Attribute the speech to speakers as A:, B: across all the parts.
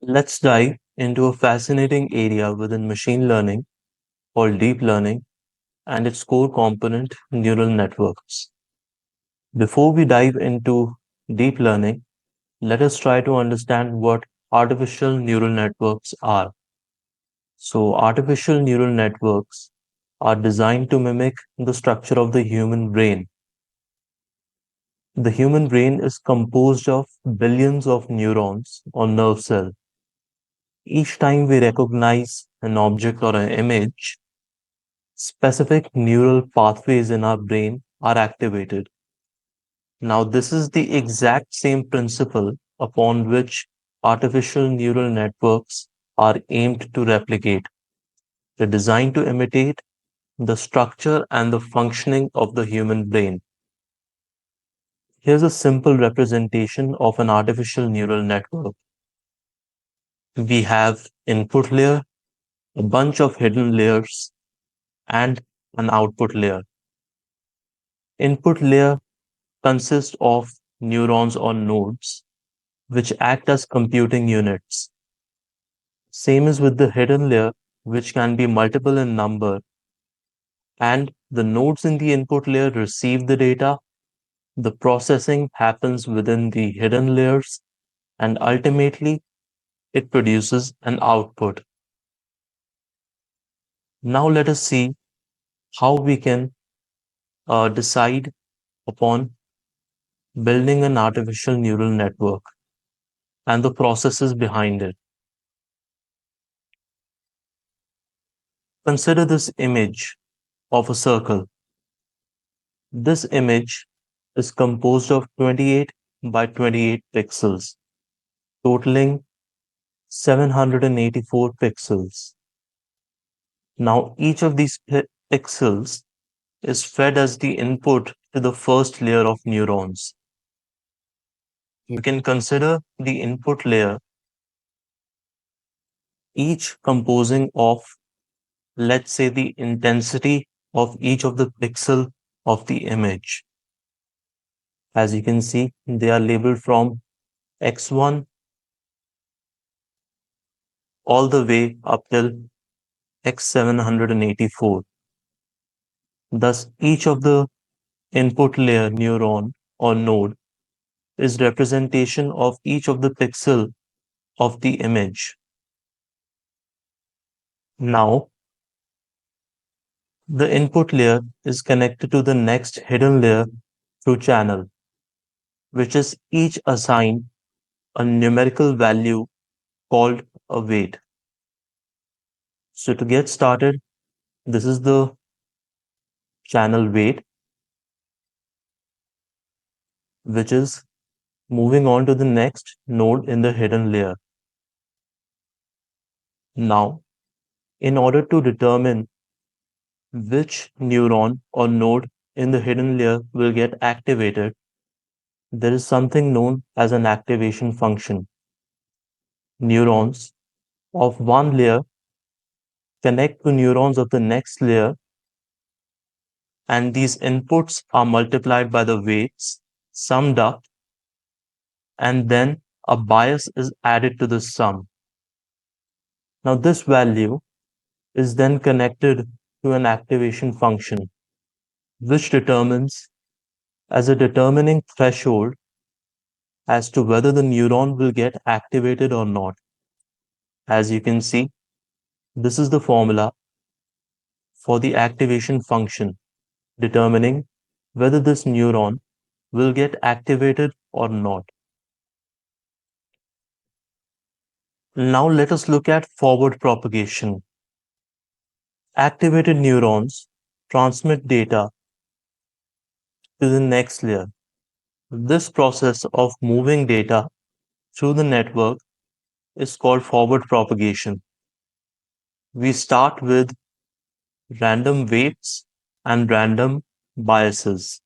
A: Let's dive into a fascinating area within machine learning called deep learning and its core component, neural networks. Before we dive into deep learning, let us try to understand what artificial neural networks are. So, artificial neural networks are designed to mimic the structure of the human brain. The human brain is composed of billions of neurons or nerve cells. Each time we recognize an object or an image, specific neural pathways in our brain are activated. Now, this is the exact same principle upon which artificial neural networks are aimed to replicate. They're designed to imitate the structure and the functioning of the human brain. Here's a simple representation of an artificial neural network. We have input layer, a bunch of hidden layers, and an output layer. Input layer consists of neurons or nodes, which act as computing units. Same is with the hidden layer, which can be multiple in number, and the nodes in the input layer receive the data. The processing happens within the hidden layers, and ultimately it produces an output. Now let us see how we can decide upon building an artificial neural network and the processes behind it. Consider this image of a circle. This image is composed of 28 by 28 pixels, totaling 784 pixels. Now, each of these pixels is fed as the input to the first layer of neurons. You can consider the input layer, each composing of, let's say, the intensity of each of the pixel of the image. As you can see, they are labeled from x1 all the way up till x784. Thus, each of the input layer neuron or node is representation of each of the pixel of the image. Now, the input layer is connected to the next hidden layer through channel, which is each assigned a numerical value called a weight. So to get started, this is the channel weight, which is moving on to the next node in the hidden layer. Now, in order to determine which neuron or node in the hidden layer will get activated, there is something known as an activation function. Neurons of one layer connect to neurons of the next layer, and these inputs are multiplied by the weights, summed up, and then a bias is added to the sum. Now, this value is then connected to an activation function, which determines as a determining threshold as to whether the neuron will get activated or not. As you can see, this is the formula for the activation function, determining whether this neuron will get activated or not. Now let us look at forward propagation. Activated neurons transmit data to the next layer. This process of moving data through the network is called forward propagation. We start with random weights and random biases.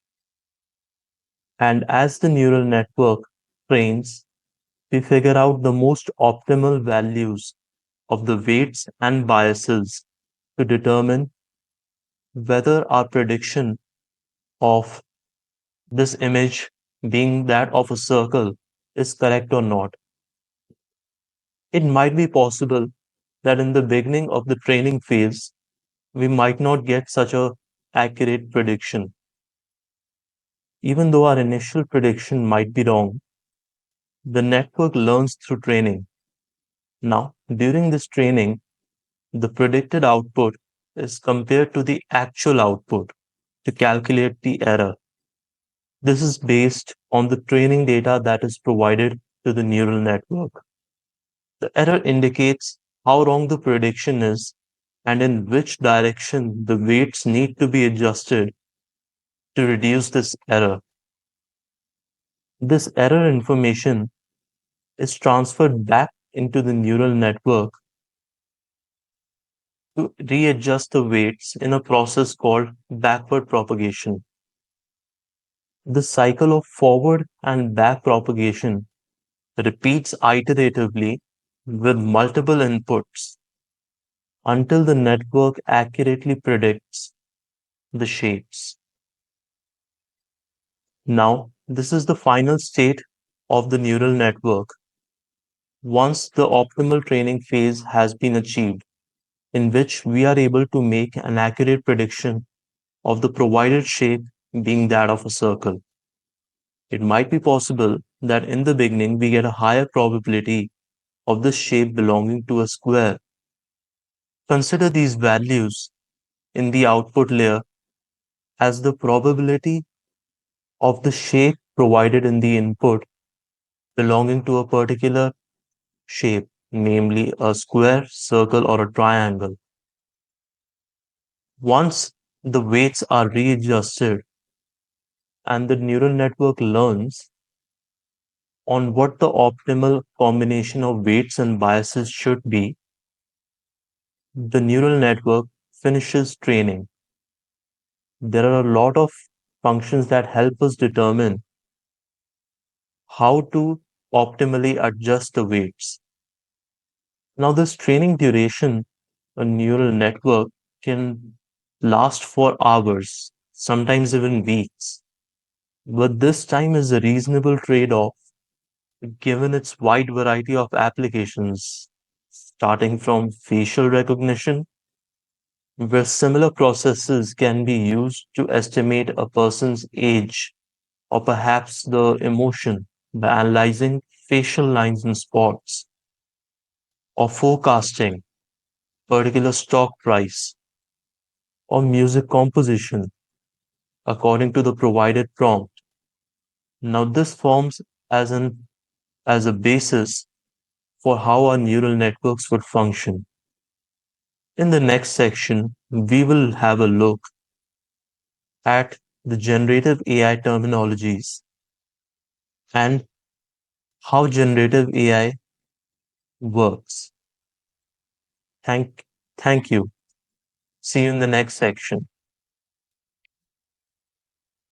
A: And as the neural network trains, we figure out the most optimal values of the weights and biases to determine whether our prediction of this image being that of a circle is correct or not. It might be possible that in the beginning of the training phase, we might not get such a accurate prediction. Even though our initial prediction might be wrong, the network learns through training. Now, during this training, the predicted output is compared to the actual output to calculate the error. This is based on the training data that is provided to the neural network. The error indicates how wrong the prediction is and in which direction the weights need to be adjusted to reduce this error. This error information is transferred back into the neural network to readjust the weights in a process called backward propagation. The cycle of forward and back propagation repeats iteratively with multiple inputs until the network accurately predicts the shapes. Now, this is the final state of the neural network once the optimal training phase has been achieved, in which we are able to make an accurate prediction of the provided shape being that of a circle. It might be possible that in the beginning we get a higher probability of the shape belonging to a square. Consider these values in the output layer as the probability of the shape provided in the input belonging to a particular shape, namely a square, circle, or a triangle. Once the weights are readjusted and the neural network learns on what the optimal combination of weights and biases should be, the neural network finishes training. There are a lot of functions that help us determine how to optimally adjust the weights. Now, this training duration, a neural network can last for hours, sometimes even weeks. But this time is a reasonable trade-off given its wide variety of applications, starting from facial recognition, where similar processes can be used to estimate a person's age or perhaps the emotion by analyzing facial lines and spots, or forecasting particular stock price or music composition according to the provided prompt. Now this forms as an as a basis for how our neural networks would function. In the next section, we will have a look at the generative AI terminologies and how generative AI works. Thank, thank you. See you in the next section.